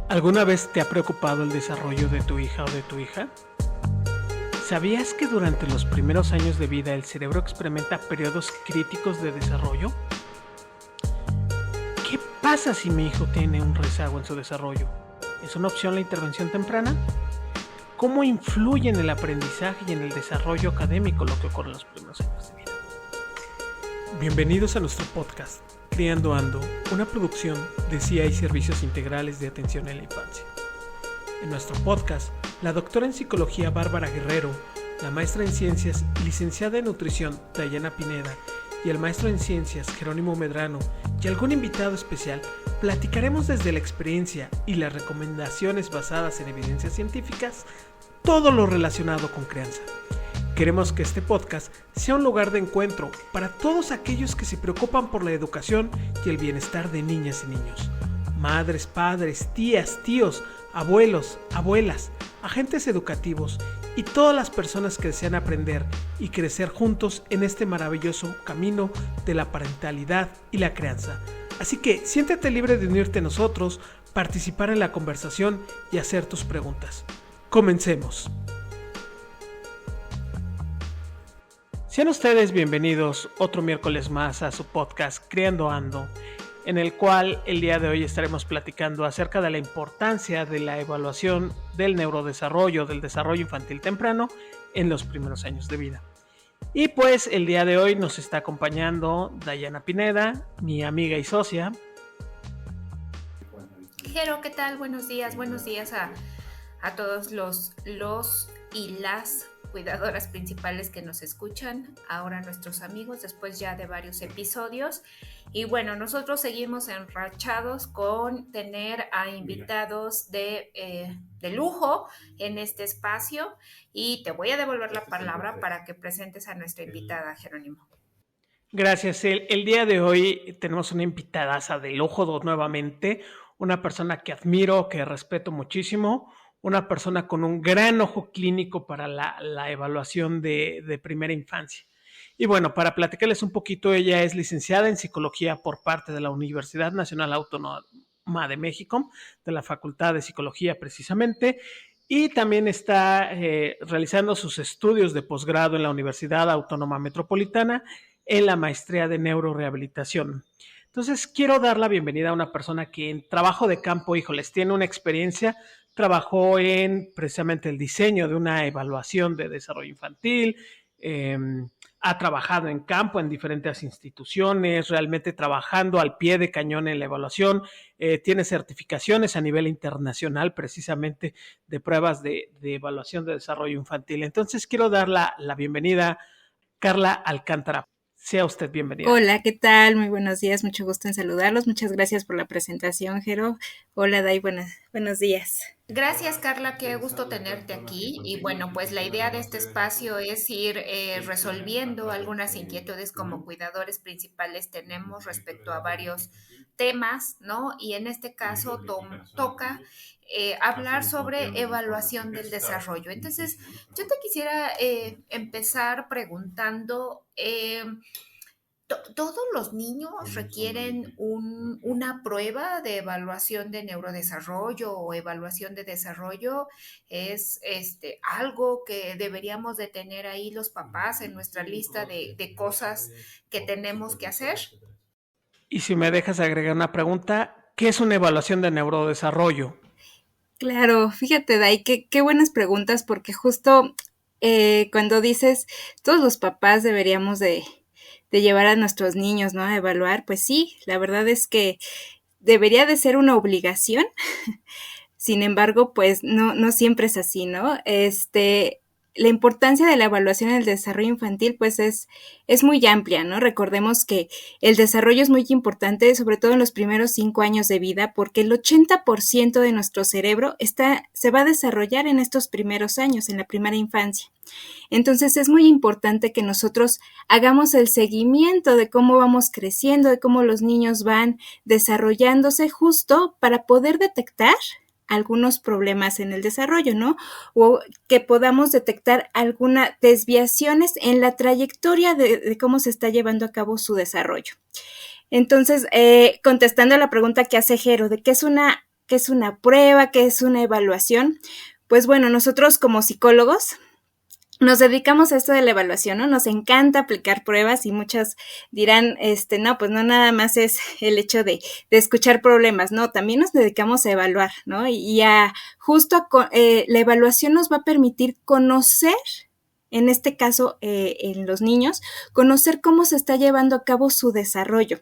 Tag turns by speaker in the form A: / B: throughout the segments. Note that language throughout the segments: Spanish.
A: ¿Alguna vez te ha preocupado el desarrollo de tu hija o de tu hija? ¿Sabías que durante los primeros años de vida el cerebro experimenta periodos críticos de desarrollo? ¿Qué pasa si mi hijo tiene un rezago en su desarrollo? ¿Es una opción la intervención temprana? ¿Cómo influye en el aprendizaje y en el desarrollo académico lo que ocurre en los primeros años de vida? Bienvenidos a nuestro podcast, Criando Ando, una producción de CI Servicios Integrales de Atención en la Infancia. En nuestro podcast, la doctora en psicología Bárbara Guerrero, la maestra en ciencias y licenciada en nutrición Dayana Pineda y el maestro en ciencias Jerónimo Medrano y algún invitado especial, platicaremos desde la experiencia y las recomendaciones basadas en evidencias científicas todo lo relacionado con crianza. Queremos que este podcast sea un lugar de encuentro para todos aquellos que se preocupan por la educación y el bienestar de niñas y niños. Madres, padres, tías, tíos, abuelos, abuelas, agentes educativos y todas las personas que desean aprender y crecer juntos en este maravilloso camino de la parentalidad y la crianza. Así que siéntete libre de unirte a nosotros, participar en la conversación y hacer tus preguntas. Comencemos. Sean ustedes bienvenidos otro miércoles más a su podcast Criando Ando, en el cual el día de hoy estaremos platicando acerca de la importancia de la evaluación del neurodesarrollo, del desarrollo infantil temprano en los primeros años de vida. Y pues el día de hoy nos está acompañando Dayana Pineda, mi amiga y socia.
B: Jero, ¿qué tal? Buenos días a todos los y las cuidadoras principales que nos escuchan, ahora nuestros amigos, después ya de varios episodios. Y bueno, nosotros seguimos enrachados con tener a invitados de lujo en este espacio y te voy a devolver la palabra para que presentes a nuestra invitada, Jerónimo.
A: Gracias. El día de hoy tenemos una invitadaza de lujo nuevamente, una persona que admiro, que respeto muchísimo, una persona con un gran ojo clínico para la evaluación de primera infancia. Y bueno, para platicarles un poquito, ella es licenciada en psicología por parte de la Universidad Nacional Autónoma de México, de la Facultad de Psicología precisamente, y también está realizando sus estudios de posgrado en la Universidad Autónoma Metropolitana en la maestría de neurorehabilitación. Entonces, quiero dar la bienvenida a una persona que en trabajo de campo, híjoles, tiene una experiencia, trabajó en precisamente el diseño de una evaluación de desarrollo infantil, ha trabajado en campo en diferentes instituciones, realmente trabajando al pie de cañón en la evaluación, tiene certificaciones a nivel internacional precisamente de pruebas de evaluación de desarrollo infantil. Entonces, quiero dar la bienvenida a Carla Alcántara. Sea usted bienvenida.
C: Hola, ¿qué tal? Muy buenos días, mucho gusto en saludarlos. Muchas gracias por la presentación, Jero. Hola, Day, buenos días.
B: Gracias, Carla, qué gusto tenerte aquí. Y bueno, pues la idea de este espacio es ir resolviendo algunas inquietudes como cuidadores principales tenemos respecto a varios temas, ¿no? Y en este caso toca hablar sobre evaluación del desarrollo. Entonces, yo te quisiera empezar preguntando... ¿Todos los niños requieren una prueba de evaluación de neurodesarrollo o evaluación de desarrollo? ¿Es algo que deberíamos de tener ahí los papás en nuestra lista de cosas que tenemos que hacer?
A: Y si me dejas agregar una pregunta, ¿qué es una evaluación de neurodesarrollo?
C: Claro, fíjate, Day, qué buenas preguntas, porque justo cuando dices todos los papás deberíamos de llevar a nuestros niños, ¿no? A evaluar, pues sí, la verdad es que debería de ser una obligación. Sin embargo, pues no siempre es así, ¿no? La importancia de la evaluación en el desarrollo infantil, pues es muy amplia, ¿no? Recordemos que el desarrollo es muy importante, sobre todo en los primeros 5 años de vida, porque el 80% de nuestro cerebro se va a desarrollar en estos primeros años, en la primera infancia. Entonces es muy importante que nosotros hagamos el seguimiento de cómo vamos creciendo, de cómo los niños van desarrollándose, justo para poder detectar algunos problemas en el desarrollo, ¿no? O que podamos detectar algunas desviaciones en la trayectoria de cómo se está llevando a cabo su desarrollo. Entonces, contestando a la pregunta que hace Jero, de qué es una qué es una prueba, qué es una evaluación. Pues bueno, nosotros como psicólogos nos dedicamos a esto de la evaluación, ¿no? Nos encanta aplicar pruebas y muchas dirán, no, pues no nada más es el hecho de escuchar problemas, no, también nos dedicamos a evaluar, ¿no? Y a justo la evaluación nos va a permitir conocer, en este caso en los niños, conocer cómo se está llevando a cabo su desarrollo.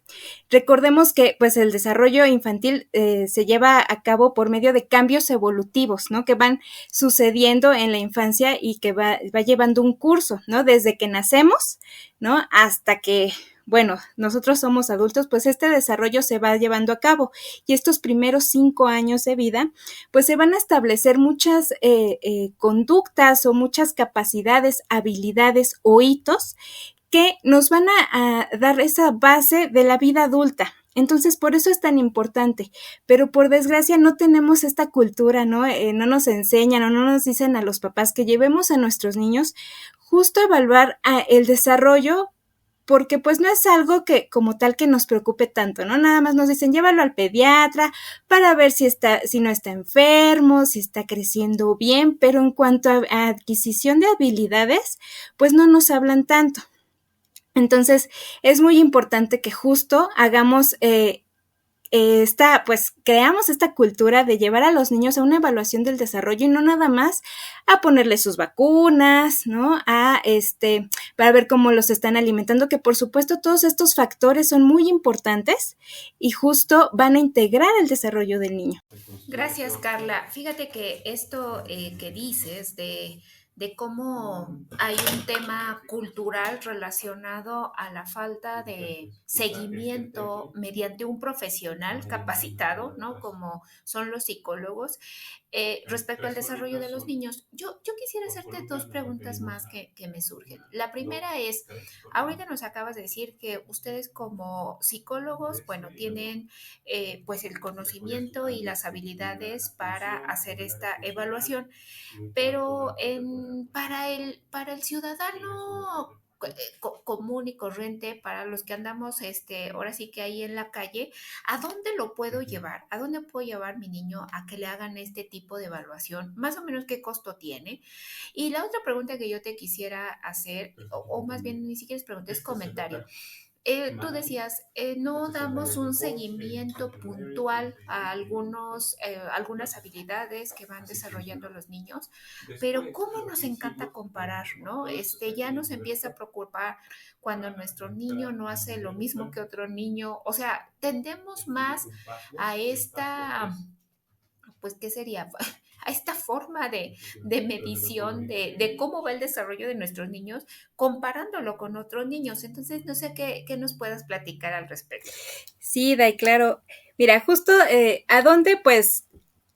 C: Recordemos que pues el desarrollo infantil se lleva a cabo por medio de cambios evolutivos, ¿no? Que van sucediendo en la infancia y que va llevando un curso, ¿no? Desde que nacemos, ¿no? Hasta que, bueno, nosotros somos adultos, pues este desarrollo se va llevando a cabo y estos primeros 5 años de vida, pues se van a establecer muchas conductas o muchas capacidades, habilidades o hitos que nos van a dar esa base de la vida adulta. Entonces, por eso es tan importante, pero por desgracia no tenemos esta cultura, ¿no? No nos enseñan o no nos dicen a los papás que llevemos a nuestros niños justo a evaluar el desarrollo, porque pues no es algo que como tal que nos preocupe tanto, ¿no? Nada más nos dicen llévalo al pediatra para ver si no está enfermo, si está creciendo bien, pero en cuanto a adquisición de habilidades, pues no nos hablan tanto. Entonces, es muy importante que justo hagamos pues creamos esta cultura de llevar a los niños a una evaluación del desarrollo y no nada más a ponerles sus vacunas, ¿no? Para ver cómo los están alimentando, que por supuesto todos estos factores son muy importantes y justo van a integrar el desarrollo del niño.
B: Gracias, Carla. Fíjate que esto que dices de cómo hay un tema cultural relacionado a la falta de seguimiento mediante un profesional capacitado, ¿no? Como son los psicólogos, respecto al desarrollo de los niños. Yo quisiera hacerte dos preguntas más que me surgen. La primera es, ahorita nos acabas de decir que ustedes como psicólogos, bueno, tienen pues el conocimiento y las habilidades para hacer esta evaluación, pero para el ciudadano común y corriente, para los que andamos ahora sí que ahí en la calle, ¿a dónde lo puedo llevar? ¿A dónde puedo llevar mi niño a que le hagan este tipo de evaluación? Más o menos qué costo tiene. Y la otra pregunta que yo te quisiera hacer, o más bien ni siquiera es pregunta, es comentario. Tú decías, no damos un seguimiento puntual a algunas habilidades que van desarrollando los niños, pero cómo nos encanta comparar, ¿no? Ya nos empieza a preocupar cuando nuestro niño no hace lo mismo que otro niño, o sea, tendemos más a pues, ¿qué sería? A esta forma de medición de cómo va el desarrollo de nuestros niños comparándolo con otros niños. Entonces, no sé qué nos puedas platicar al respecto.
C: Sí, Day, claro. Mira, justo a dónde, pues,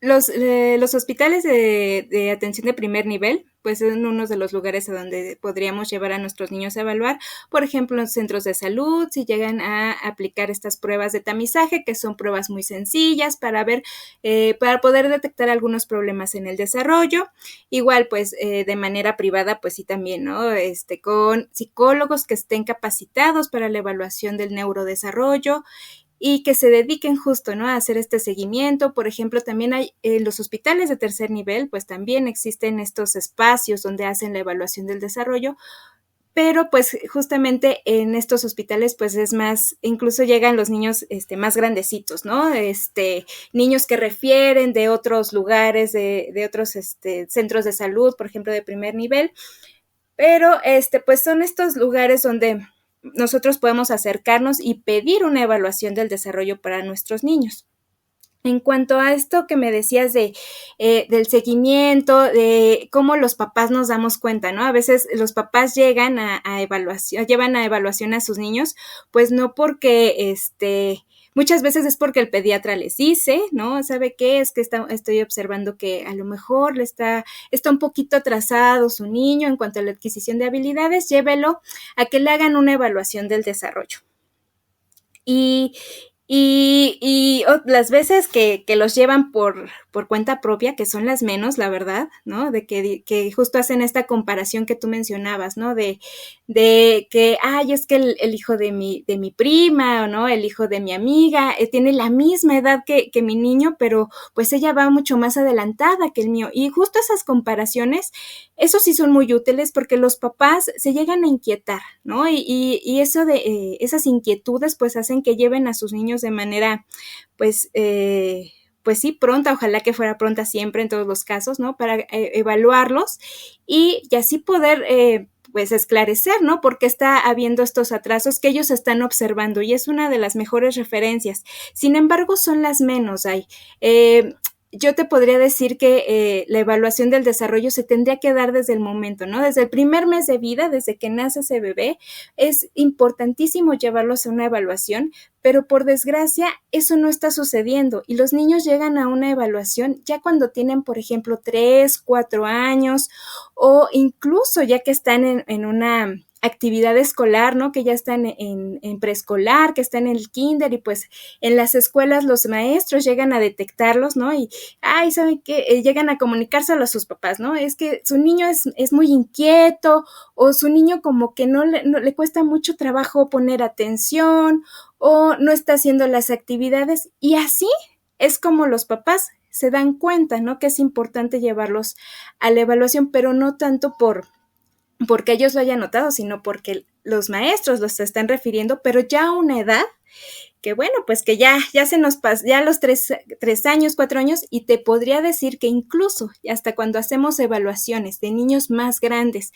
C: los hospitales de atención de primer nivel, pues son unos de los lugares a donde podríamos llevar a nuestros niños a evaluar, por ejemplo, en centros de salud, si llegan a aplicar estas pruebas de tamizaje, que son pruebas muy sencillas para ver, para poder detectar algunos problemas en el desarrollo. Igual, pues, de manera privada, pues sí también, ¿no? Con psicólogos que estén capacitados para la evaluación del neurodesarrollo y que se dediquen justo, ¿no? A hacer este seguimiento. Por ejemplo, también hay en los hospitales de tercer nivel, pues también existen estos espacios donde hacen la evaluación del desarrollo, pero pues justamente en estos hospitales pues es más, incluso llegan los niños más grandecitos, ¿no? Niños que refieren de otros lugares, de otros centros de salud, por ejemplo, de primer nivel, pero pues son estos lugares donde nosotros podemos acercarnos y pedir una evaluación del desarrollo para nuestros niños. En cuanto a esto que me decías del seguimiento, de cómo los papás nos damos cuenta, ¿no? A veces los papás llegan a evaluación, llevan a evaluación a sus niños, pues no porque muchas veces es porque el pediatra les dice, ¿no? ¿Sabe qué? Es que estoy observando que a lo mejor está un poquito atrasado su niño en cuanto a la adquisición de habilidades, llévelo a que le hagan una evaluación del desarrollo. Y Las veces que los llevan por cuenta propia, que son las menos, la verdad, ¿no? De que justo hacen esta comparación que tú mencionabas, ¿no? De que, ay, es que el hijo de mi prima, ¿no? El hijo de mi amiga, tiene la misma edad que mi niño, pero pues ella va mucho más adelantada que el mío. Y justo esas comparaciones, eso sí son muy útiles porque los papás se llegan a inquietar, ¿no? Y eso de esas inquietudes pues hacen que lleven a sus niños de manera pues pues sí, pronta, ojalá que fuera pronta siempre en todos los casos, ¿no? Para evaluarlos y así poder pues esclarecer, ¿no? Porque está habiendo estos atrasos que ellos están observando y es una de las mejores referencias. Sin embargo, son las menos, yo te podría decir que la evaluación del desarrollo se tendría que dar desde el momento, ¿no? Desde el primer mes de vida, desde que nace ese bebé, es importantísimo llevarlos a una evaluación, pero por desgracia eso no está sucediendo y los niños llegan a una evaluación ya cuando tienen, por ejemplo, 3, 4 años o incluso ya que están en una actividad escolar, ¿no? Que ya están en preescolar, que están en el kinder y pues en las escuelas los maestros llegan a detectarlos, ¿no? Y, ay, ¿saben qué? Llegan a comunicárselo a sus papás, ¿no? Es que su niño es muy inquieto o su niño como que no le cuesta mucho trabajo poner atención o no está haciendo las actividades y así es como los papás se dan cuenta, ¿no? Que es importante llevarlos a la evaluación, pero no tanto porque ellos lo hayan notado, sino porque los maestros los están refiriendo, pero ya a una edad que bueno, pues que ya se nos pasa, ya a los 3 años, 4 años, y te podría decir que incluso hasta cuando hacemos evaluaciones de niños más grandes,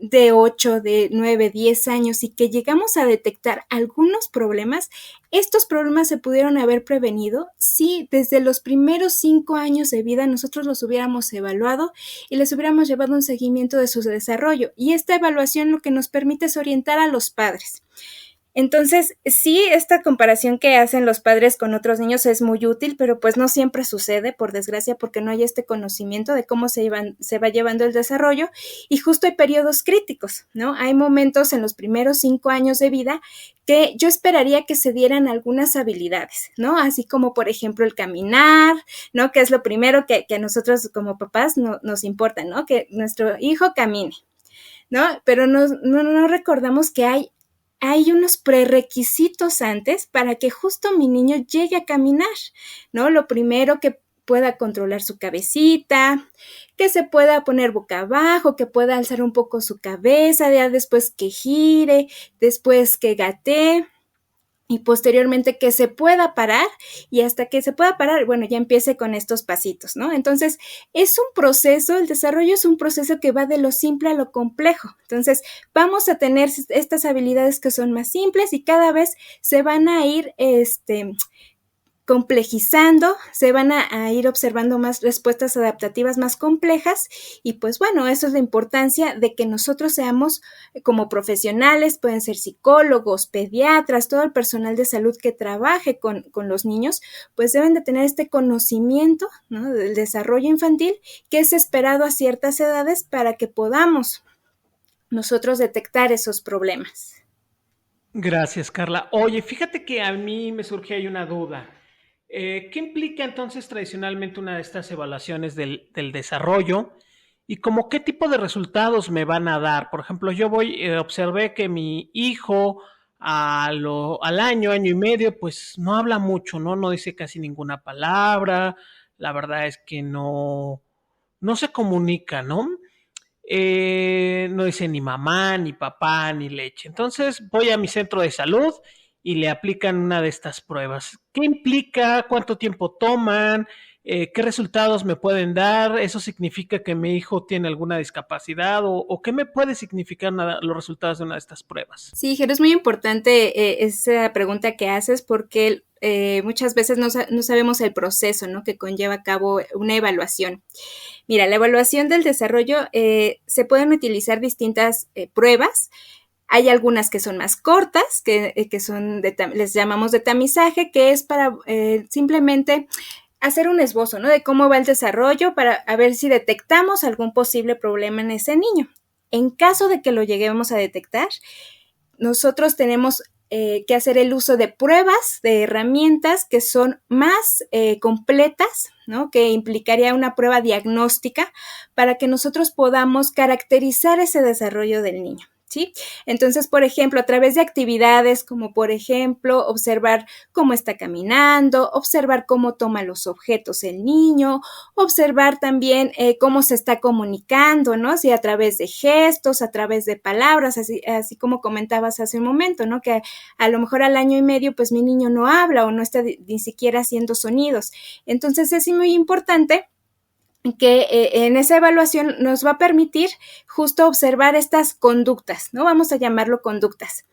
C: de 8, de 9, 10 años y que llegamos a detectar algunos problemas, estos problemas se pudieron haber prevenido si desde los primeros 5 años de vida nosotros los hubiéramos evaluado y les hubiéramos llevado un seguimiento de su desarrollo. Y esta evaluación lo que nos permite es orientar a los padres. Entonces, sí, esta comparación que hacen los padres con otros niños es muy útil, pero pues no siempre sucede, por desgracia, porque no hay este conocimiento de cómo se va llevando el desarrollo y justo hay periodos críticos, ¿no? Hay momentos en los primeros 5 años de vida que yo esperaría que se dieran algunas habilidades, ¿no? Así como, por ejemplo, el caminar, ¿no? Que es lo primero que a nosotros como papás nos importa, ¿no? Que nuestro hijo camine, ¿no? Pero no recordamos que hay unos prerequisitos antes para que justo mi niño llegue a caminar, ¿no? Lo primero que pueda controlar su cabecita, que se pueda poner boca abajo, que pueda alzar un poco su cabeza, ya después que gire, después que gatee y posteriormente que se pueda parar y hasta que se pueda parar, bueno, ya empiece con estos pasitos, ¿no? Entonces, es un proceso, el desarrollo es un proceso que va de lo simple a lo complejo. Entonces, vamos a tener estas habilidades que son más simples y cada vez se van a ir, complejizando, se van a ir observando más respuestas adaptativas más complejas y pues bueno, eso es la importancia de que nosotros seamos como profesionales, pueden ser psicólogos, pediatras, todo el personal de salud que trabaje con los niños, pues deben de tener este conocimiento, ¿no? Del desarrollo infantil que es esperado a ciertas edades para que podamos nosotros detectar esos problemas.
A: Gracias, Carla. Oye, fíjate que a mí me surge ahí una duda. ¿Qué implica entonces tradicionalmente una de estas evaluaciones del desarrollo? ¿Y como qué tipo de resultados me van a dar? Por ejemplo, yo observé que mi hijo al año y medio, pues no habla mucho, ¿no? No dice casi ninguna palabra. La verdad es que no se comunica, ¿no? No dice ni mamá, ni papá, ni leche. Entonces voy a mi centro de salud y le aplican una de estas pruebas. ¿Qué implica? ¿Cuánto tiempo toman? ¿Qué resultados me pueden dar? ¿Eso significa que mi hijo tiene alguna discapacidad? ¿O qué me puede significar los resultados de una de estas pruebas?
C: Sí, Jero, es muy importante esa pregunta que haces porque muchas veces no sabemos el proceso, ¿no? Que conlleva a cabo una evaluación. Mira, la evaluación del desarrollo se pueden utilizar distintas pruebas. Hay algunas que son más cortas, que son les llamamos de tamizaje, que es para simplemente hacer un esbozo, ¿no? De cómo va el desarrollo para a ver si detectamos algún posible problema en ese niño. En caso de que lo lleguemos a detectar, nosotros tenemos que hacer el uso de pruebas, de herramientas que son más completas, ¿no? Que implicaría una prueba diagnóstica para que nosotros podamos caracterizar ese desarrollo del niño. ¿Sí? Entonces, por ejemplo, a través de actividades como, por ejemplo, observar cómo está caminando, observar cómo toma los objetos el niño, observar también cómo se está comunicando, ¿no? Si a través de gestos, a través de palabras, así como comentabas hace un momento, ¿no? Que a lo mejor al año y medio, pues mi niño no habla o no está ni siquiera haciendo sonidos. Entonces, es muy importante que en esa evaluación nos va a permitir justo observar estas conductas, ¿no? Vamos a llamarlo conductas.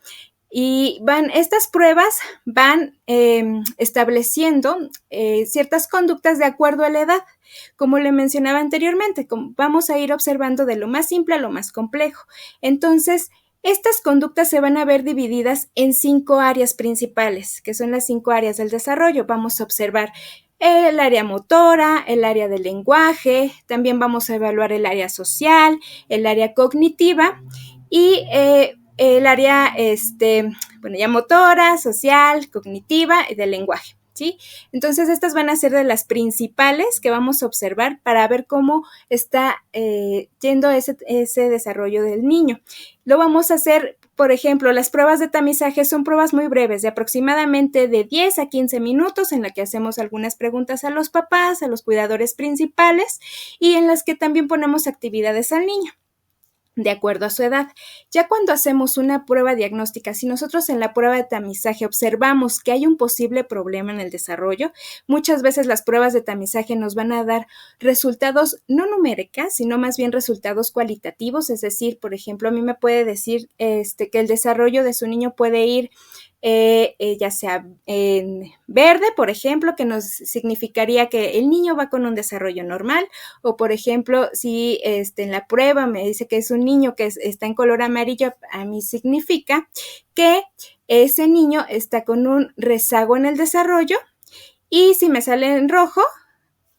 C: Y estas pruebas van estableciendo ciertas conductas de acuerdo a la edad, como le mencionaba anteriormente, vamos a ir observando de lo más simple a lo más complejo. Entonces, estas conductas se van a ver divididas en 5 áreas principales, que son las 5 áreas del desarrollo. Vamos a observar el área motora, el área del lenguaje, también vamos a evaluar el área social, el área cognitiva y el área, ya motora, social, cognitiva y del lenguaje, ¿sí? Entonces, estas van a ser de las principales que vamos a observar para ver cómo está yendo ese desarrollo del niño. Lo vamos a hacer, por ejemplo, las pruebas de tamizaje son pruebas muy breves, de aproximadamente de 10 a 15 minutos, en la que hacemos algunas preguntas a los papás, a los cuidadores principales, y en las que también ponemos actividades al niño de acuerdo a su edad. Ya cuando hacemos una prueba diagnóstica, si nosotros en la prueba de tamizaje observamos que hay un posible problema en el desarrollo, muchas veces las pruebas de tamizaje nos van a dar resultados no numéricas, sino más bien resultados cualitativos, es decir, por ejemplo, a mí me puede decir que el desarrollo de su niño puede ir ya sea en verde, por ejemplo, que nos significaría que el niño va con un desarrollo normal, o por ejemplo, si en la prueba me dice que es un niño que está en color amarillo, a mí significa que ese niño está con un rezago en el desarrollo, y si me sale en rojo,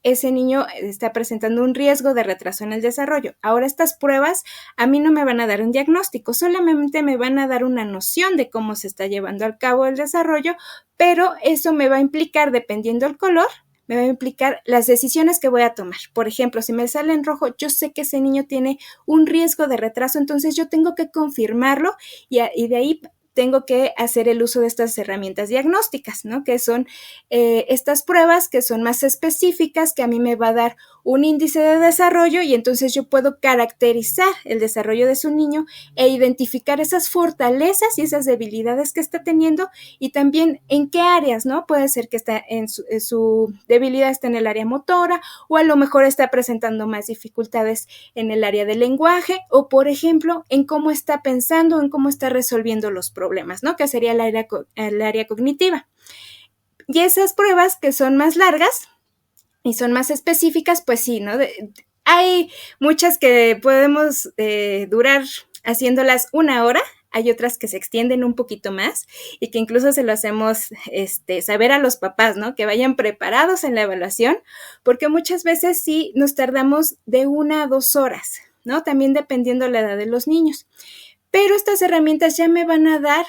C: ese niño está presentando un riesgo de retraso en el desarrollo. Ahora, estas pruebas a mí no me van a dar un diagnóstico, solamente me van a dar una noción de cómo se está llevando a cabo el desarrollo, pero eso me va a implicar, dependiendo del color, me va a implicar las decisiones que voy a tomar. Por ejemplo, si me sale en rojo, yo sé que ese niño tiene un riesgo de retraso, entonces yo tengo que confirmarlo y de ahí tengo que hacer el uso de estas herramientas diagnósticas, ¿no? Que son estas pruebas que son más específicas, que a mí me va a dar un índice de desarrollo, y entonces yo puedo caracterizar el desarrollo de su niño e identificar esas fortalezas y esas debilidades que está teniendo, y también en qué áreas, ¿no? Puede ser que está su debilidad está en el área motora, o a lo mejor está presentando más dificultades en el área del lenguaje, o por ejemplo, en cómo está pensando, en cómo está resolviendo los problemas, ¿no? Que sería el área cognitiva. Y esas pruebas que son más largas y son más específicas, pues sí, ¿no? Hay muchas que podemos durar haciéndolas 1 hora, hay otras que se extienden un poquito más y que incluso se lo hacemos saber a los papás, ¿no? Que vayan preparados en la evaluación, porque muchas veces sí nos tardamos de 1 a 2 horas, ¿no? También dependiendo la edad de los niños. Pero estas herramientas ya me van a dar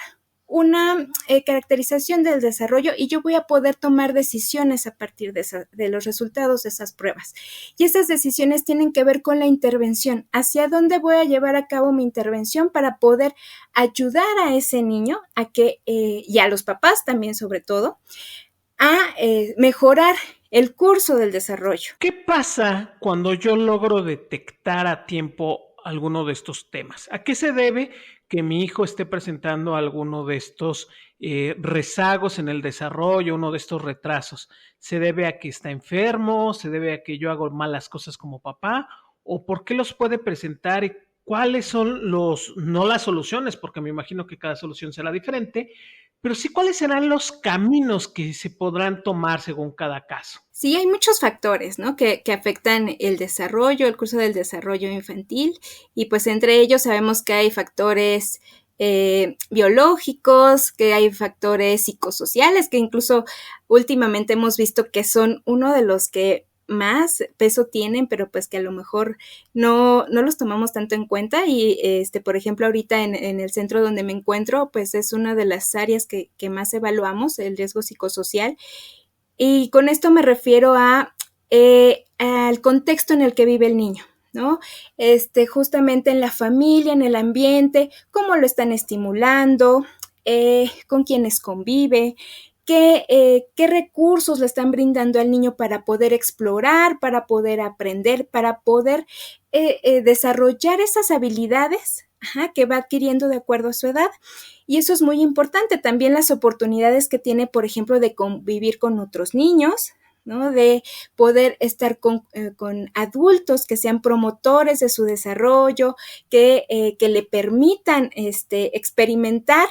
C: una caracterización del desarrollo, y yo voy a poder tomar decisiones a partir de los resultados de esas pruebas. Y esas decisiones tienen que ver con la intervención. ¿Hacia dónde voy a llevar a cabo mi intervención para poder ayudar a ese niño y a los papás también, sobre todo, a mejorar el curso del desarrollo?
A: ¿Qué pasa cuando yo logro detectar a tiempo alguno de estos temas? ¿A qué se debe que mi hijo esté presentando alguno de estos rezagos en el desarrollo, uno de estos retrasos? ¿Se debe a que está enfermo? ¿Se debe a que yo hago malas cosas como papá? ¿O por qué los puede presentar y cuáles son no las soluciones, porque me imagino que cada solución será diferente, pero sí cuáles serán los caminos que se podrán tomar según cada caso?
C: Sí, hay muchos factores, ¿no? que afectan el desarrollo, el curso del desarrollo infantil, y pues entre ellos sabemos que hay factores biológicos, que hay factores psicosociales, que incluso últimamente hemos visto que son uno de los que más peso tienen, pero pues que a lo mejor no los tomamos tanto en cuenta. Y por ejemplo, ahorita en el centro donde me encuentro, pues es una de las áreas que más evaluamos, el riesgo psicosocial. Y con esto me refiero al contexto en el que vive el niño, ¿no? Justamente en la familia, en el ambiente, cómo lo están estimulando, con quiénes convive, qué recursos le están brindando al niño para poder explorar, para poder aprender, para poder desarrollar esas habilidades, que va adquiriendo de acuerdo a su edad. Y eso es muy importante. También las oportunidades que tiene, por ejemplo, de convivir con otros niños, ¿no? De poder estar con adultos que sean promotores de su desarrollo, que le permitan experimentar.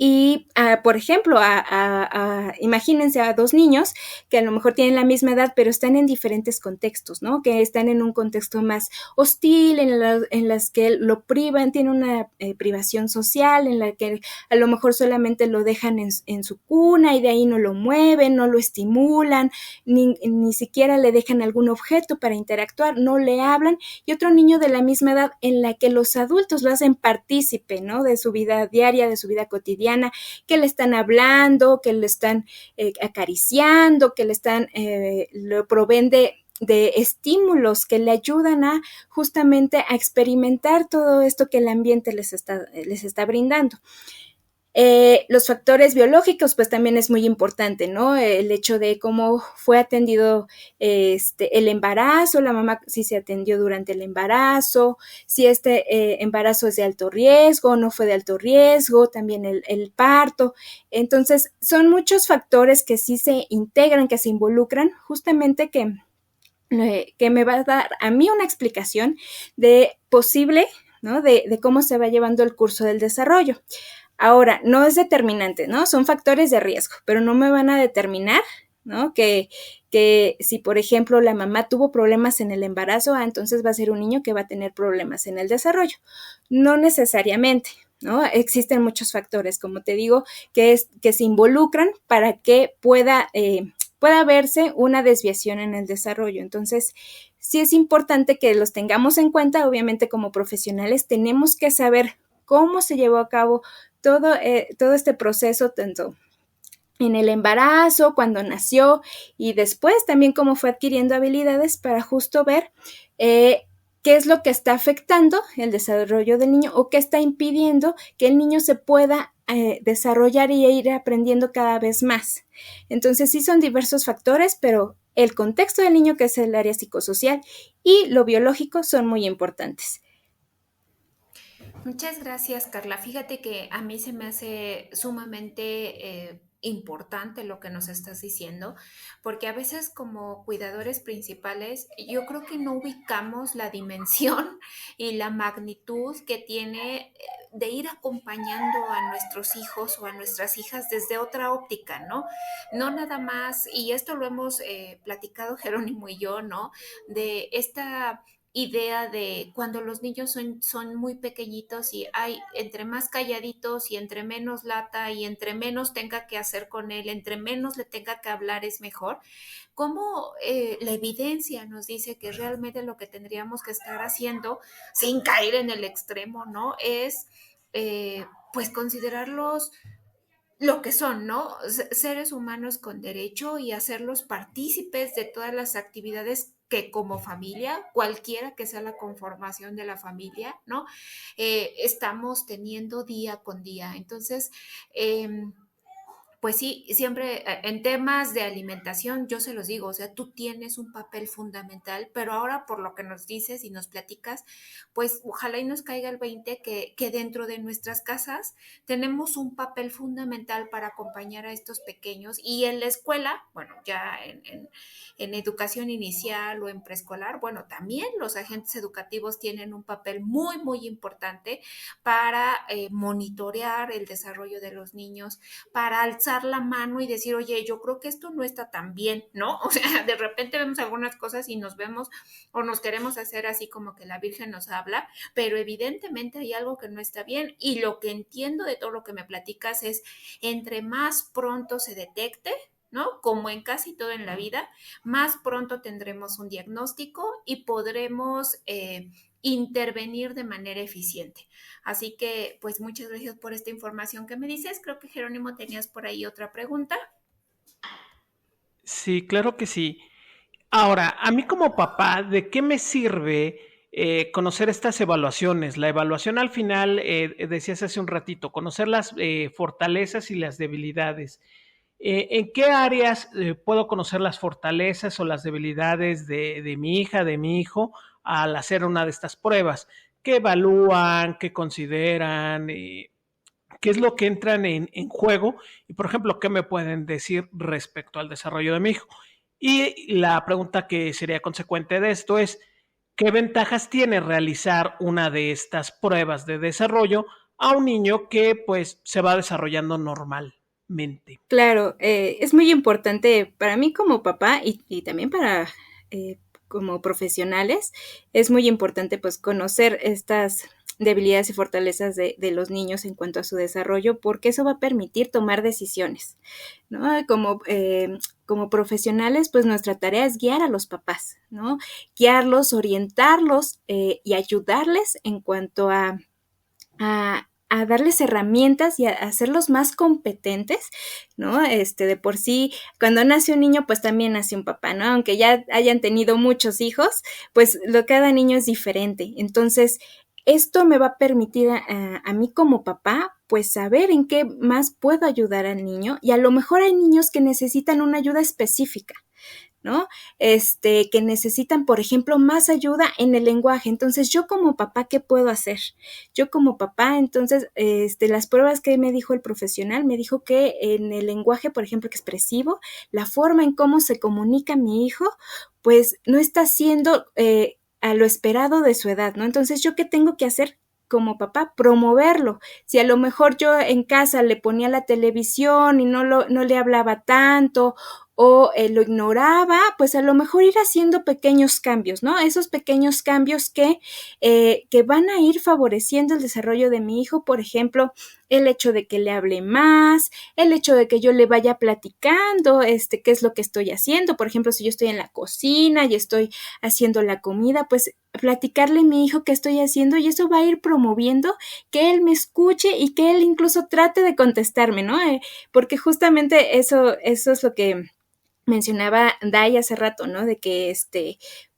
C: Y, por ejemplo, imagínense a dos niños que a lo mejor tienen la misma edad, pero están en diferentes contextos, ¿no? Que están en un contexto más hostil, en las que lo privan, tiene una privación social, en la que a lo mejor solamente lo dejan en su cuna y de ahí no lo mueven, no lo estimulan, ni siquiera le dejan algún objeto para interactuar, no le hablan. Y otro niño de la misma edad en la que los adultos lo hacen partícipe, ¿no? De su vida diaria, de su vida cotidiana, que le están hablando, que le están acariciando, que lo proveen de estímulos que le ayudan a justamente a experimentar todo esto que el ambiente les está brindando. Los factores biológicos, pues también es muy importante, ¿no? El hecho de cómo fue atendido el embarazo, la mamá si se atendió durante el embarazo, si embarazo es de alto riesgo, no fue de alto riesgo, también el parto. Entonces, son muchos factores que sí se integran, que se involucran, justamente que me va a dar a mí una explicación de posible, ¿no? De cómo se va llevando el curso del desarrollo. Ahora, no es determinante, ¿no? Son factores de riesgo, pero no me van a determinar, ¿no? Que si, por ejemplo, la mamá tuvo problemas en el embarazo, entonces va a ser un niño que va a tener problemas en el desarrollo. No necesariamente, ¿no? Existen muchos factores, como te digo, que se involucran para que pueda verse una desviación en el desarrollo. Entonces, sí es importante que los tengamos en cuenta. Obviamente, como profesionales, tenemos que saber cómo se llevó a cabo todo este proceso, tanto en el embarazo, cuando nació, y después también cómo fue adquiriendo habilidades para justo ver qué es lo que está afectando el desarrollo del niño o qué está impidiendo que el niño se pueda desarrollar y ir aprendiendo cada vez más. Entonces sí son diversos factores, pero el contexto del niño, que es el área psicosocial, y lo biológico son muy importantes.
B: Muchas gracias, Carla. Fíjate que a mí se me hace sumamente importante lo que nos estás diciendo, porque a veces como cuidadores principales yo creo que no ubicamos la dimensión y la magnitud que tiene de ir acompañando a nuestros hijos o a nuestras hijas desde otra óptica, ¿no? No nada más, y esto lo hemos platicado Jerónimo y yo, ¿no? De esta idea de cuando los niños son muy pequeñitos y hay entre más calladitos y entre menos lata y entre menos tenga que hacer con él, entre menos le tenga que hablar es mejor, como la evidencia nos dice que realmente lo que tendríamos que estar haciendo sin caer en el extremo, ¿no? Es pues considerarlos lo que son, ¿no? Seres humanos con derecho y hacerlos partícipes de todas las actividades que como familia, cualquiera que sea la conformación de la familia, ¿no? Estamos teniendo día con día. Entonces, pues sí, siempre en temas de alimentación, yo se los digo, o sea, tú tienes un papel fundamental, pero ahora por lo que nos dices y nos platicas, pues ojalá y nos caiga el 20 que dentro de nuestras casas tenemos un papel fundamental para acompañar a estos pequeños y en la escuela, bueno, ya en educación inicial o en preescolar, bueno, también los agentes educativos tienen un papel muy, muy importante para monitorear el desarrollo de los niños, para alzar la mano y decir, oye, yo creo que esto no está tan bien, ¿no? O sea, de repente vemos algunas cosas y nos vemos o nos queremos hacer así como que la Virgen nos habla, pero evidentemente hay algo que no está bien y lo que entiendo de todo lo que me platicas es, entre más pronto se detecte, ¿no? Como en casi todo en la vida, más pronto tendremos un diagnóstico y podremos intervenir de manera eficiente. Así que, pues muchas gracias por esta información que me dices. Creo que Jerónimo tenías por ahí otra pregunta.
A: Sí, claro que sí. Ahora, a mí como papá, ¿de qué me sirve conocer estas evaluaciones? La evaluación al final, decías hace un ratito, conocer las fortalezas y las debilidades. ¿En qué áreas puedo conocer las fortalezas o las debilidades de mi hija, de mi hijo, al hacer una de estas pruebas? ¿Qué evalúan? ¿Qué consideran? ¿Qué es lo que entran en juego? Y, por ejemplo, ¿qué me pueden decir respecto al desarrollo de mi hijo? Y la pregunta que sería consecuente de esto es, ¿qué ventajas tiene realizar una de estas pruebas de desarrollo a un niño que pues se va desarrollando normalmente?
C: Claro, es muy importante para mí como papá y también para como profesionales, es muy importante pues conocer estas debilidades y fortalezas de los niños en cuanto a su desarrollo, porque eso va a permitir tomar decisiones, ¿no? Como profesionales, pues nuestra tarea es guiar a los papás, ¿no? Guiarlos, orientarlos y ayudarles en cuanto a darles herramientas y a hacerlos más competentes, ¿no? De por sí, cuando nace un niño, pues también nace un papá, ¿no? Aunque ya hayan tenido muchos hijos, pues cada niño es diferente. Entonces, esto me va a permitir a mí como papá, pues saber en qué más puedo ayudar al niño, y a lo mejor hay niños que necesitan una ayuda específica, ¿no? Que necesitan, por ejemplo, más ayuda en el lenguaje. Entonces, yo como papá, ¿qué puedo hacer? Yo como papá, entonces, las pruebas que me dijo el profesional, me dijo que en el lenguaje, por ejemplo, expresivo, la forma en cómo se comunica mi hijo, pues no está siendo a lo esperado de su edad, ¿no? Entonces, ¿yo qué tengo que hacer? Como papá, promoverlo. Si a lo mejor yo en casa le ponía la televisión y no le hablaba tanto, o lo ignoraba, pues a lo mejor ir haciendo pequeños cambios, ¿no? Esos pequeños cambios que van a ir favoreciendo el desarrollo de mi hijo, por ejemplo, el hecho de que le hable más, el hecho de que yo le vaya platicando, qué es lo que estoy haciendo. Por ejemplo, si yo estoy en la cocina y estoy haciendo la comida, pues platicarle a mi hijo qué estoy haciendo, y eso va a ir promoviendo que él me escuche y que él incluso trate de contestarme, ¿no? Porque justamente eso es lo que mencionaba Dai hace rato, ¿no? De que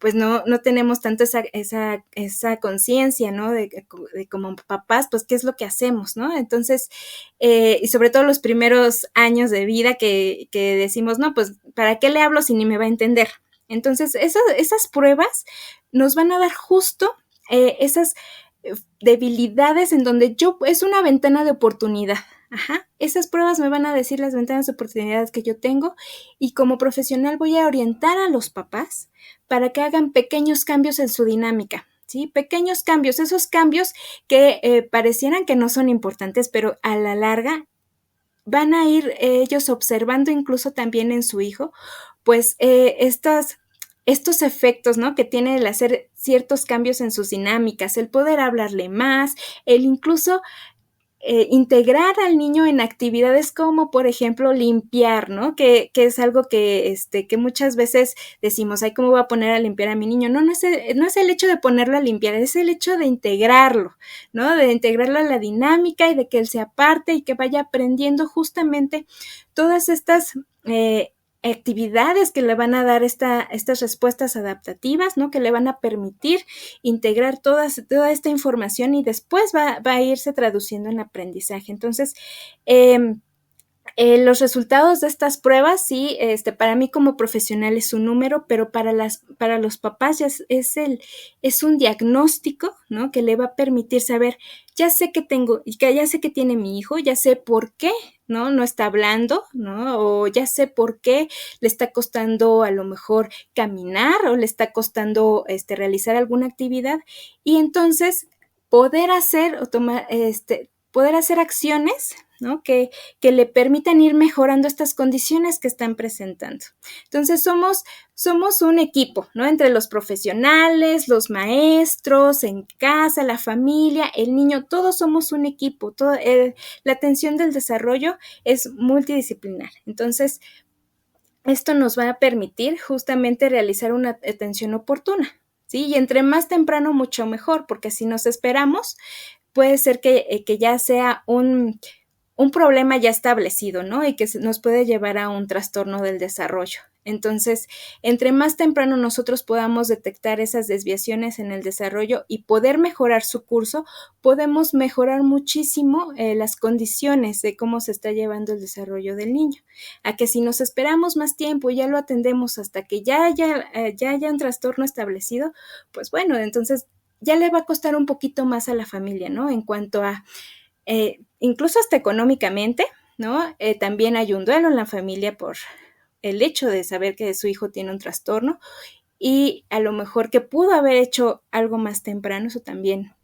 C: pues no tenemos tanto esa conciencia, ¿no? De como papás, pues qué es lo que hacemos, ¿no? Entonces, y sobre todo los primeros años de vida que decimos, no, pues, ¿para qué le hablo si ni me va a entender? Entonces, esas pruebas nos van a dar justo esas debilidades en donde es una ventana de oportunidad. Ajá, esas pruebas me van a decir las ventanas de oportunidades que yo tengo, y como profesional voy a orientar a los papás para que hagan pequeños cambios en su dinámica, ¿sí? Pequeños cambios, esos cambios que parecieran que no son importantes, pero a la larga van a ir ellos observando incluso también en su hijo, pues estos efectos, ¿no? Que tiene el hacer ciertos cambios en sus dinámicas, el poder hablarle más, el incluso integrar al niño en actividades como, por ejemplo, limpiar, ¿no? Que es algo que muchas veces decimos, ay, ¿cómo voy a poner a limpiar a mi niño? No es el hecho de ponerlo a limpiar, es el hecho de integrarlo, ¿no? De integrarlo a la dinámica y de que él se aparte y que vaya aprendiendo justamente todas estas actividades que le van a dar estas respuestas adaptativas, ¿no? Que le van a permitir integrar toda esta información, y después va a irse traduciendo en aprendizaje. Entonces, los resultados de estas pruebas, sí, para mí como profesional es un número, pero para los papás ya es un diagnóstico, ¿no? Que le va a permitir saber, ya sé que tengo, y que ya sé que tiene mi hijo, ya sé por qué, ¿no? Está hablando, ¿no? O ya sé por qué le está costando a lo mejor caminar, o le está costando realizar alguna actividad, y entonces poder hacer o tomar, poder hacer acciones, ¿no? Que le permitan ir mejorando estas condiciones que están presentando. Entonces, somos un equipo, ¿no? Entre los profesionales, los maestros, en casa, la familia, el niño, todos somos un equipo. La atención del desarrollo es multidisciplinar. Entonces, esto nos va a permitir justamente realizar una atención oportuna, ¿sí? Y entre más temprano, mucho mejor, porque si nos esperamos, puede ser que ya sea un problema ya establecido, ¿no? Y que nos puede llevar a un trastorno del desarrollo. Entonces, entre más temprano nosotros podamos detectar esas desviaciones en el desarrollo y poder mejorar su curso, podemos mejorar muchísimo las condiciones de cómo se está llevando el desarrollo del niño. A que si nos esperamos más tiempo y ya lo atendemos hasta que ya haya un trastorno establecido, pues bueno, entonces ya le va a costar un poquito más a la familia, ¿no? En cuanto a incluso hasta económicamente, ¿no? También hay un duelo en la familia por el hecho de saber que su hijo tiene un trastorno y a lo mejor que pudo haber hecho algo más temprano, eso también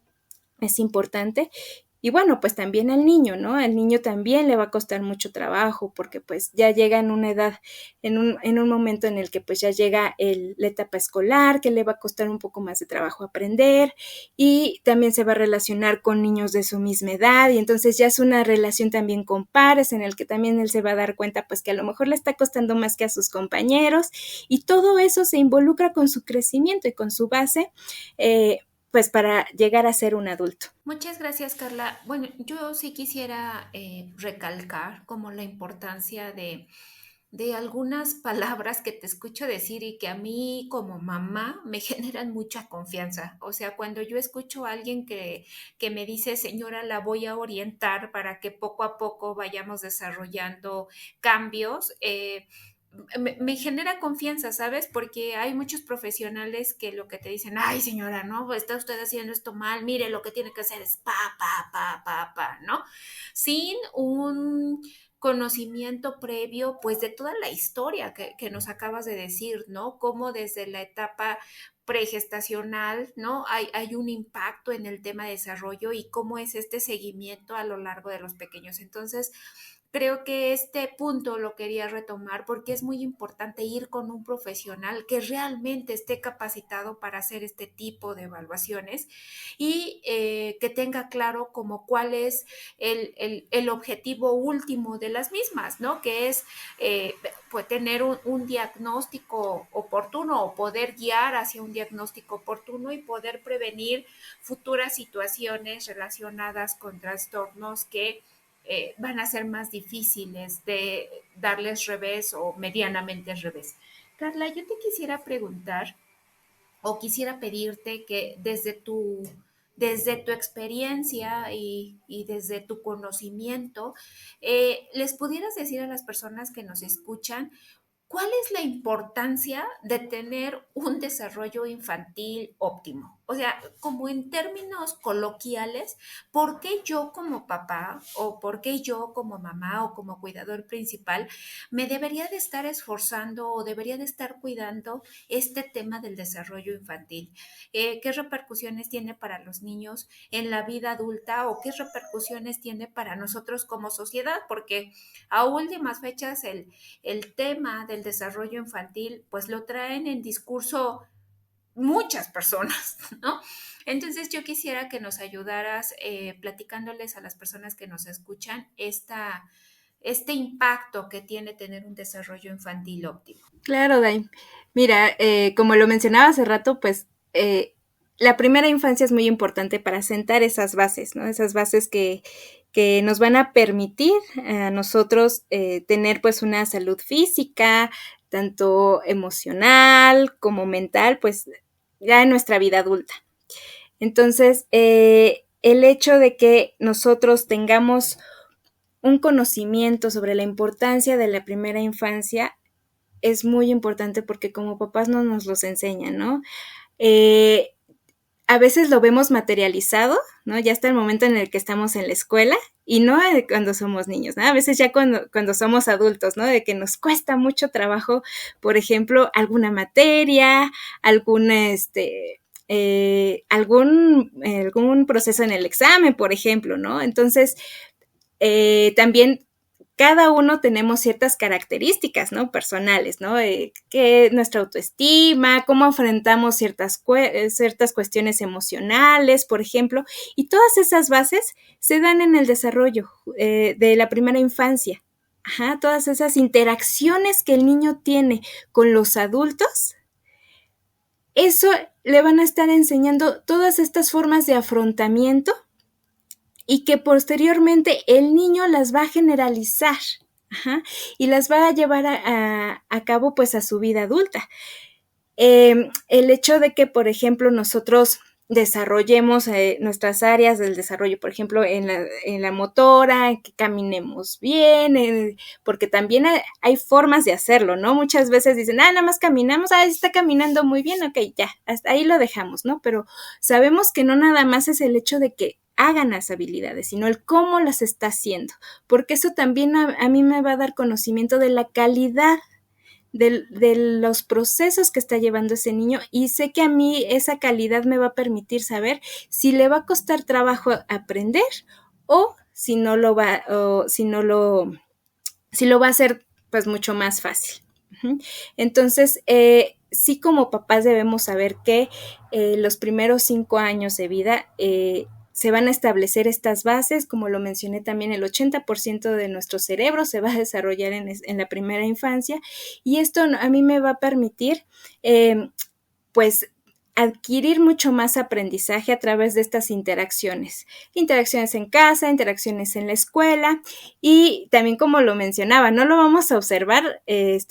C: es importante. Y bueno, pues también al niño, ¿no? Al niño también le va a costar mucho trabajo porque pues ya llega en una edad, en un momento en el que pues ya llega la etapa escolar, que le va a costar un poco más de trabajo aprender y también se va a relacionar con niños de su misma edad y entonces ya es una relación también con pares en el que también él se va a dar cuenta pues que a lo mejor le está costando más que a sus compañeros y todo eso se involucra con su crecimiento y con su base, pues para llegar a ser un adulto.
B: Muchas gracias, Carla. Bueno, yo sí quisiera recalcar como la importancia de algunas palabras que te escucho decir y que a mí como mamá me generan mucha confianza. O sea, cuando yo escucho a alguien que me dice, señora, la voy a orientar para que poco a poco vayamos desarrollando cambios, me genera confianza, ¿sabes? Porque hay muchos profesionales que lo que te dicen, ay señora, ¿no? Está usted haciendo esto mal, mire, lo que tiene que hacer es pa, ¿no? Sin un conocimiento previo, pues, de toda la historia que nos acabas de decir, ¿no? Cómo desde la etapa pregestacional, ¿no? Hay un impacto en el tema de desarrollo y cómo es este seguimiento a lo largo de los pequeños. Entonces, creo que este punto lo quería retomar porque es muy importante ir con un profesional que realmente esté capacitado para hacer este tipo de evaluaciones y que tenga claro como cuál es el objetivo último de las mismas, ¿no? Que es pues tener un diagnóstico oportuno o poder guiar hacia un diagnóstico oportuno y poder prevenir futuras situaciones relacionadas con trastornos que van a ser más difíciles de darles revés o medianamente revés. Carla, yo te quisiera preguntar o quisiera pedirte que desde tu experiencia y desde tu conocimiento, les pudieras decir a las personas que nos escuchan ¿cuál es la importancia de tener un desarrollo infantil óptimo? O sea, como en términos coloquiales, ¿por qué yo como papá o por qué yo como mamá o como cuidador principal me debería de estar esforzando o debería de estar cuidando este tema del desarrollo infantil? ¿Qué repercusiones tiene para los niños en la vida adulta o qué repercusiones tiene para nosotros como sociedad? Porque a últimas fechas el tema del desarrollo infantil, pues lo traen en discurso muchas personas, ¿no? Entonces yo quisiera que nos ayudaras platicándoles a las personas que nos escuchan este impacto que tiene tener un desarrollo infantil óptimo.
C: Claro, Dai. Mira, como lo mencionaba hace rato, pues la primera infancia es muy importante para sentar esas bases, ¿no? Esas bases que nos van a permitir a nosotros tener pues una salud física, tanto emocional como mental, pues ya en nuestra vida adulta. Entonces, el hecho de que nosotros tengamos un conocimiento sobre la importancia de la primera infancia es muy importante porque como papás no nos los enseñan, ¿no? A veces lo vemos materializado, ¿no? Ya hasta el momento en el que estamos en la escuela y no cuando somos niños, ¿no? A veces ya cuando somos adultos, ¿no? De que nos cuesta mucho trabajo, por ejemplo, alguna materia, algún proceso en el examen, por ejemplo, ¿no? Entonces, también cada uno tenemos ciertas características, ¿no? Personales, ¿no? Que nuestra autoestima, cómo enfrentamos ciertas cuestiones emocionales, por ejemplo, y todas esas bases se dan en el desarrollo de la primera infancia. todas esas interacciones que el niño tiene con los adultos, eso le van a estar enseñando todas estas formas de afrontamiento y que posteriormente el niño las va a generalizar. Y las va a llevar a cabo pues a su vida adulta. El hecho de que, por ejemplo, nosotros desarrollemos nuestras áreas del desarrollo, por ejemplo, en la motora, que caminemos bien, porque también hay formas de hacerlo, ¿no? Muchas veces dicen, nada más caminamos, está caminando muy bien, ok, ya, hasta ahí lo dejamos, ¿no? Pero sabemos que no nada más es el hecho de que hagan las habilidades, sino el cómo las está haciendo, porque eso también a mí me va a dar conocimiento de la calidad de los procesos que está llevando ese niño, y sé que a mí esa calidad me va a permitir saber si le va a costar trabajo aprender o si no lo va, o si lo va a hacer pues mucho más fácil. Entonces, sí, como papás debemos saber que los primeros 5 años de vida se van a establecer estas bases, como lo mencioné también, el 80% de nuestro cerebro se va a desarrollar en la primera infancia, y esto a mí me va a permitir pues adquirir mucho más aprendizaje a través de estas interacciones en casa, interacciones en la escuela, y también, como lo mencionaba, no lo vamos a observar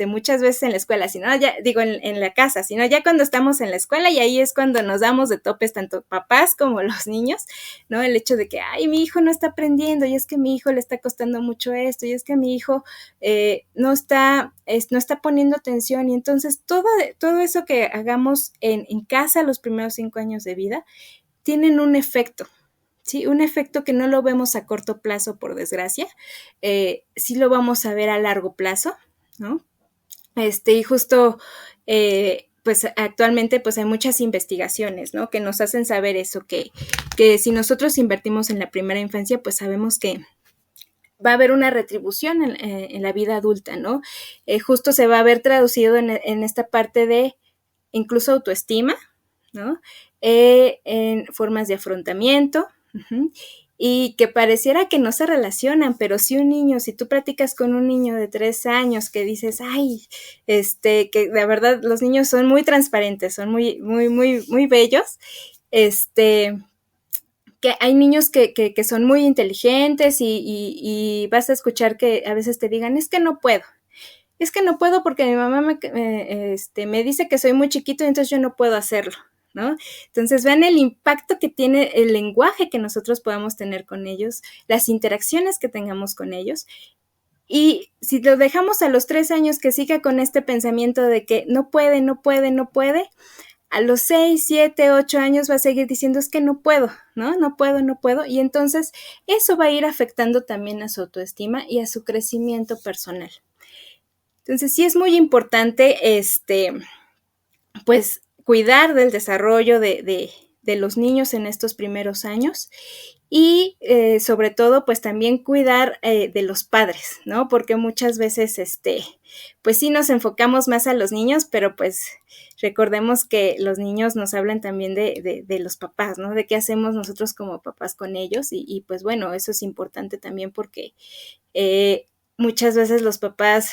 C: muchas veces en la escuela, sino ya digo en la casa, sino ya cuando estamos en la escuela, y ahí es cuando nos damos de topes tanto papás como los niños, ¿no? El hecho de que, ay, mi hijo no está aprendiendo, y es que mi hijo le está costando mucho esto, y es que mi hijo no está poniendo atención, y entonces todo eso que hagamos en casa los primeros 5 años de vida tienen un efecto, ¿sí? Un efecto que no lo vemos a corto plazo, por desgracia, sí lo vamos a ver a largo plazo, ¿no? Y justo, pues actualmente pues hay muchas investigaciones, ¿no? Que nos hacen saber eso, que si nosotros invertimos en la primera infancia, pues sabemos que va a haber una retribución en la vida adulta, ¿no? Justo se va a ver traducido en esta parte de incluso autoestima, ¿no? En formas de afrontamiento, y que pareciera que no se relacionan, pero si tú platicas con un niño de 3 años que dices, ay, que la verdad los niños son muy transparentes, son muy, muy, muy, muy bellos, que hay niños que son muy inteligentes, y vas a escuchar que a veces te digan, es que no puedo porque mi mamá me dice que soy muy chiquito y entonces yo no puedo hacerlo, ¿no? Entonces vean el impacto que tiene el lenguaje que nosotros podamos tener con ellos, las interacciones que tengamos con ellos. Y si lo dejamos a los 3 años que siga con este pensamiento de que no puede, a los 6, 7, 8 años va a seguir diciendo, es que no puedo, ¿no? No puedo. Y entonces eso va a ir afectando también a su autoestima y a su crecimiento personal. Entonces sí es muy importante, pues, cuidar del desarrollo de los niños en estos primeros años, y sobre todo, pues también cuidar de los padres, ¿no? Porque muchas veces, pues sí nos enfocamos más a los niños, pero pues recordemos que los niños nos hablan también de los papás, ¿no? De qué hacemos nosotros como papás con ellos, y pues bueno, eso es importante también porque muchas veces los papás,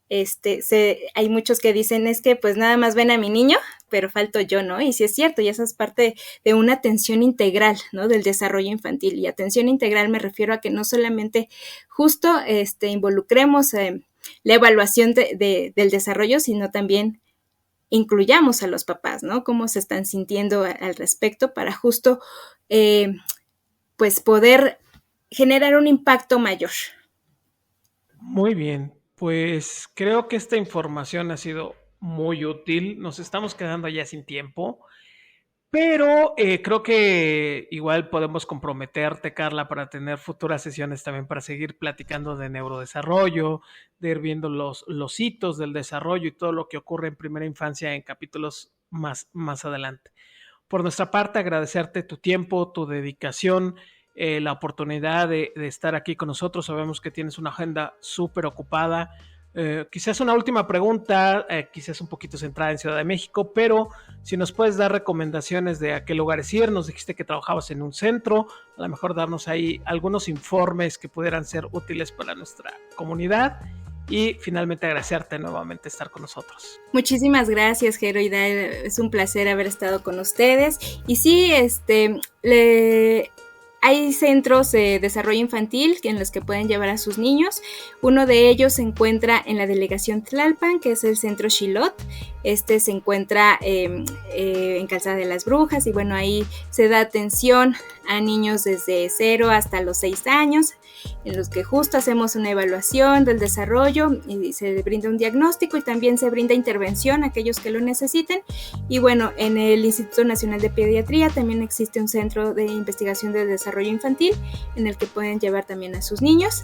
C: hay muchos que dicen, es que pues nada más ven a mi niño, pero falto yo, ¿no? Y sí es cierto, y eso es parte de una atención integral, ¿no? Del desarrollo infantil. Y atención integral me refiero a que no solamente justo involucremos la evaluación del desarrollo, sino también incluyamos a los papás, ¿no? Cómo se están sintiendo al respecto, para justo pues poder generar un impacto mayor.
A: Muy bien, pues creo que esta información ha sido muy útil. Nos estamos quedando ya sin tiempo, pero creo que igual podemos comprometerte, Carla, para tener futuras sesiones también para seguir platicando de neurodesarrollo, de ir viendo los hitos del desarrollo y todo lo que ocurre en primera infancia en capítulos más adelante. Por nuestra parte, agradecerte tu tiempo, tu dedicación, la oportunidad de estar aquí con nosotros. Sabemos que tienes una agenda súper ocupada. Quizás una última pregunta, quizás un poquito centrada en Ciudad de México, pero si nos puedes dar recomendaciones de a qué lugares ir. Nos dijiste que trabajabas en un centro, a lo mejor darnos ahí algunos informes que pudieran ser útiles para nuestra comunidad. Y finalmente agradecerte nuevamente estar con nosotros.
C: Muchísimas gracias, Jero y Dai, es un placer haber estado con ustedes. Y sí, hay centros de desarrollo infantil en los que pueden llevar a sus niños. Uno de ellos se encuentra en la delegación Tlalpan, que es el centro Xilot. Se encuentra en Calzada de las Brujas y bueno, ahí se da atención a niños desde 0 hasta los 6 años, en los que justo hacemos una evaluación del desarrollo y se brinda un diagnóstico y también se brinda intervención a aquellos que lo necesiten. Y bueno, en el Instituto Nacional de Pediatría también existe un centro de investigación de desarrollo infantil en el que pueden llevar también a sus niños.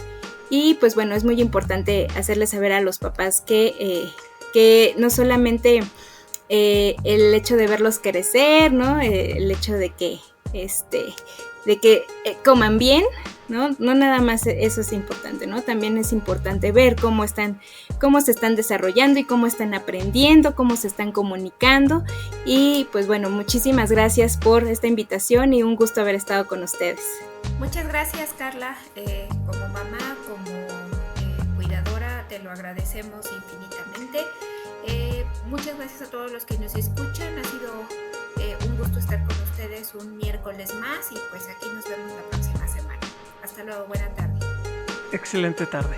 C: Y pues bueno, es muy importante hacerles saber a los papás que no solamente el hecho de verlos crecer, ¿no? El hecho de que coman bien, ¿no? No nada más eso es importante, ¿no? También es importante ver cómo se están desarrollando y cómo están aprendiendo, cómo se están comunicando. Y pues bueno, muchísimas gracias por esta invitación y un gusto haber estado con ustedes.
B: Muchas gracias, Carla. Como mamá, como cuidadora, te lo agradecemos infinitamente. Muchas gracias a todos los que nos escuchan. Ha sido un gusto estar con ustedes un miércoles más y pues aquí nos vemos la próxima semana. Hasta luego, buena tarde.
A: Excelente tarde.